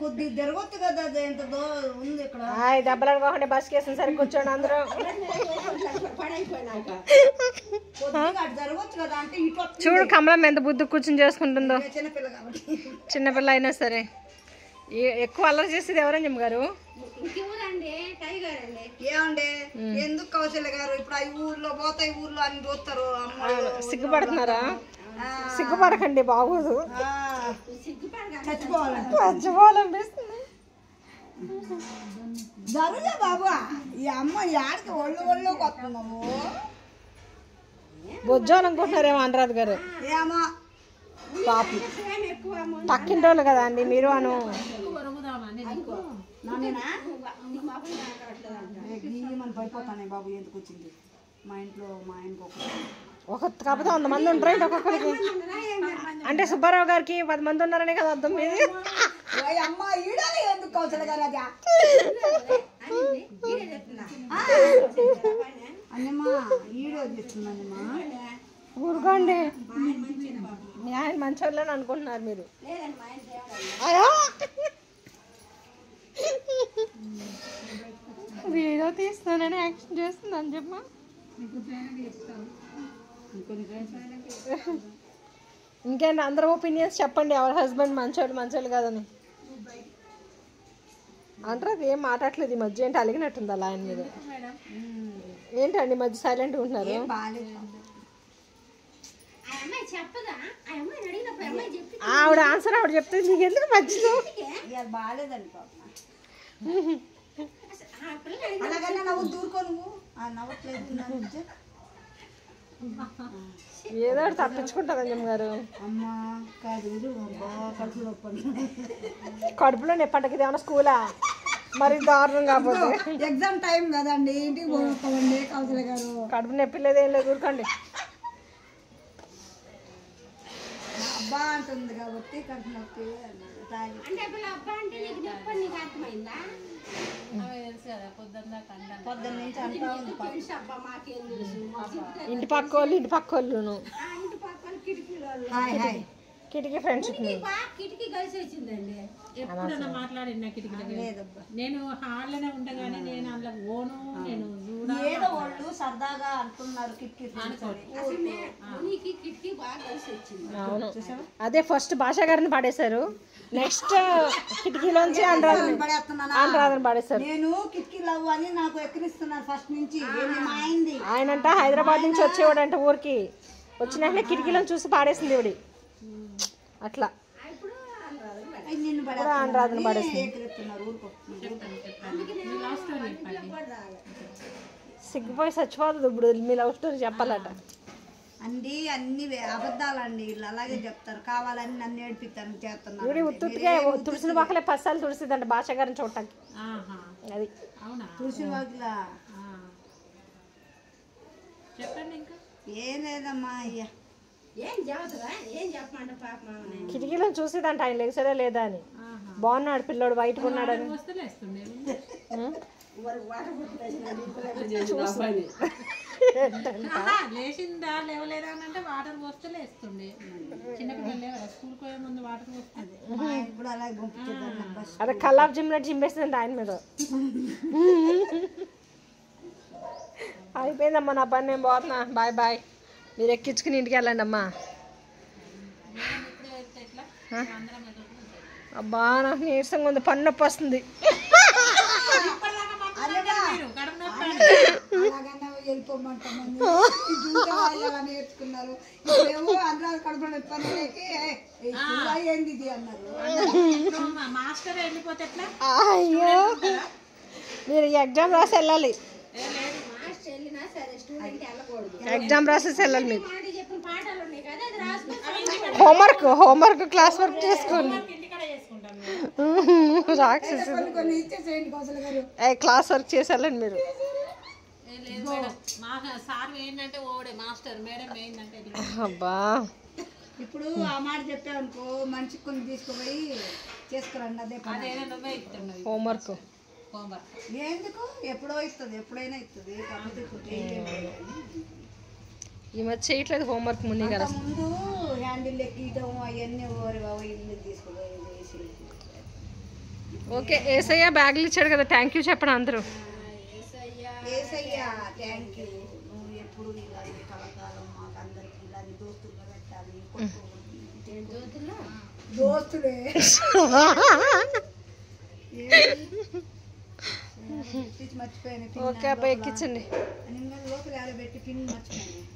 కొద్ది జరగొచ్చు కదా, ఎంత ఉంది ఇక్కడ. దెబ్బలు కాకుండా బస్ కేసిన సరే కూర్చోండి అందరూ. జరగొచ్చు కదా అంటే చూడు కమలం ఎంత బుద్ధి కూర్చొని చేసుకుంటుందో. చిన్నపిల్ల కాబట్టి. చిన్నపిల్ల అయినా సరే ఎక్కువ అల్లరి చేసేది ఎవరని చెప్పగారు? ఏమండి ఎందుకు కౌశల్య గారు ఇప్పుడు ఈ ఊర్లో పోతాయి, ఊర్లో అని చూస్తారు. సిగ్గుపడుతున్నారా? సిగ్గుపడకండి, బాగోదు. చచ్చిపోవాలనిపిస్తుంది. జరుగా బాబు, ఈ అమ్మ యాడికి ఒళ్ళు కొత్తున్నాము. బొజ్జోలు అనుకుంటున్నారేమో అనురాధ్ గారు. ఏమో పాపం పక్కింటి వాళ్ళు కదా అండి మీరు అను. పడిపోతానే బాబు, ఎందుకు వచ్చింది మా ఇంట్లో? మా ఆయనకు ఒక కాకపోతే 100 మంది ఉంటారు ఒక్కొక్కరికి. అంటే సుబ్బారావు గారికి 10 మంది ఉన్నారనే కదా అర్థం. మీది అమ్మ ఈడాలి ఎందుకు కౌశల్య గారు? అదా అన్నమ్మా ఈడో చేస్తుందమ్మా. ఊరుకోండి, మీ ఆయన మంచోళ్ళని అనుకుంటున్నారు మీరు. వీడియో తీస్తున్నానని యాక్షన్ చేస్తుందని చెప్పమ్మా. ఇంకేంటి అందరూ ఒపీనియన్స్ చెప్పండి, ఎవరి హస్బెండ్ మంచోళ్ళు కాదని. అంటారు అది ఏం మాట్లాడలేదు ఈ మధ్య. ఏంటి అలిగినట్టుంది అలా ఆయన మీద? ఏంటండి మధ్య సైలెంట్గా ఉంటున్నారు? ఆవిడ ఆన్సర్ ఆవిడ చెప్తే నీకు ఎందుకు మధ్యలో? బాగాలేదండి అలాగన్నా నవ్వు దూరుకో, నువ్వు నవ్వట్లేదు. ఏదో తప్పించుకుంటుంది గారు. అమ్మా కాదు, కడుపులో నొప్పంటకి ఏమన్నా స్కూలా? మరి దారుణం కాకపోతే ఎగ్జామ్ టైం కదండి, ఇంటికి పోతామండి కౌశల్య గారు. కడుపు నొప్పి లేదు, ఏం లేదు, ఊరుకోండి. అబ్బా అంటుంది కాబట్టి కడుపు నొప్పి పొద్దున్న నుంచి అంటా ఉంది. ఇంటి పక్క వాళ్ళు కిటికీ ఫ్రెండ్షిప్ ఎప్పుడన్నా మాట్లాడినా కిటికీ నేను హాల్లోనే ఉండగానే నేను అందులో ఓను నేను ఏదో వాళ్ళు సరదాగా అంటున్నారు కిటికీ. అవును, అదే ఫస్ట్ భాషా గారిని పాడేశారు, నెక్స్ట్ కిటికీలోంచి అనురాధని పాడేశారు. నేను కిటికీలు అవ్వని నాకు ఎక్కిరిస్తున్నారు ఫస్ట్ నుంచి. ఆయనంట హైదరాబాద్ నుంచి వచ్చేవాడంట ఊరికి, వచ్చిన వెంటనే కిటికీలను చూసి పాడేసింది ఇవిడి. అట్లా అనురాధని పాడేసింది. సిగ్గుపోయి చచ్చిపోతుంది ఇప్పుడు. మీ లవ్ స్టోరీ చెప్పాలట అండి, అన్ని అబద్ధాలండి. వీళ్ళు అలాగే చెప్తారు, కావాలని నన్ను ఏడిపిస్తాను చేస్తున్నారు. ఇవి ఉత్తుగా తులసిన పక్కలే 10 సార్లు తుడిసిద్దంట భాష గారిని చూడటానికి. అది తులసి వాకిలా చెప్పండి. ఇంకా ఏం లేదమ్మా, అయ్యా కిటికీలో చూసేదంట ఆయన లేచాడా లేదా అని. బాగున్నాడు పిల్లోడు, బయట ఉన్నాడని. లేచిందా లేవలేదా అని అంటే వాటర్ పోస్తే లేస్తుండే. చిన్నపిల్లలు లేవరా స్కూల్కి పోయే ముందు వాటర్ పోస్తుంది. అదే కల్లాపు జిమ్నట్టు జింపేస్తుందంట ఆయన మీద. అయిపోయిందమ్మా నా పని, నేను పోతున్నా. Bye bye. మీరు ఎక్కించుకుని ఇంటికి వెళ్ళండి అమ్మా. అబ్బా నాకు నీరసంగా ఉంది, పన్ను నొప్పి వస్తుంది. నేర్చుకున్నారు కడుపు ఏంది అన్నారు. మాస్టర్ వెళ్ళిపోతే అయ్యో మీరు ఎగ్జామ్ రాసి వెళ్ళాలి, ఎగ్జామ్ రాసేసి వెళ్ళాలి. మీరు హోంవర్క్ క్లాస్ వర్క్ చేసుకోండి. క్లాస్ వర్క్ చేసి వెళ్ళండి మీరు. అబ్బా ఇప్పుడు ఆ మాట చెప్పావనుకో, మనిషికి కొన్ని తీసుకుపోయి చేసుకురండి. అదే హోంవర్క్ ఎందుకు ఎప్పుడో ఇస్తుంది, ఎప్పుడైనా ఇస్తుంది. ఈ మధ్య చేయట్లేదు హోంవర్క్. ముందు కదా ముందు హ్యాండిల్ ఎక్కడం అవన్నీ ఇల్లు తీసుకుపోయి ఓకే ఏసయ్య బ్యాగులు ఇచ్చాడు కదా, థ్యాంక్ యూ చెప్పండి అందరూ. ఏసయ్యా థ్యాంక్ యూ, నువ్వు ఎప్పుడు ఇలాంటి కళాకాలం మాకు అందరికి ఇలాంటి దోస్తులుగా పెట్టాలి. దోస్తులే మర్చిపోయాను. ఓకే అబ్బాయి ఎక్కించండి. లోపల పెట్టి పిన్ మర్చిపోయాను.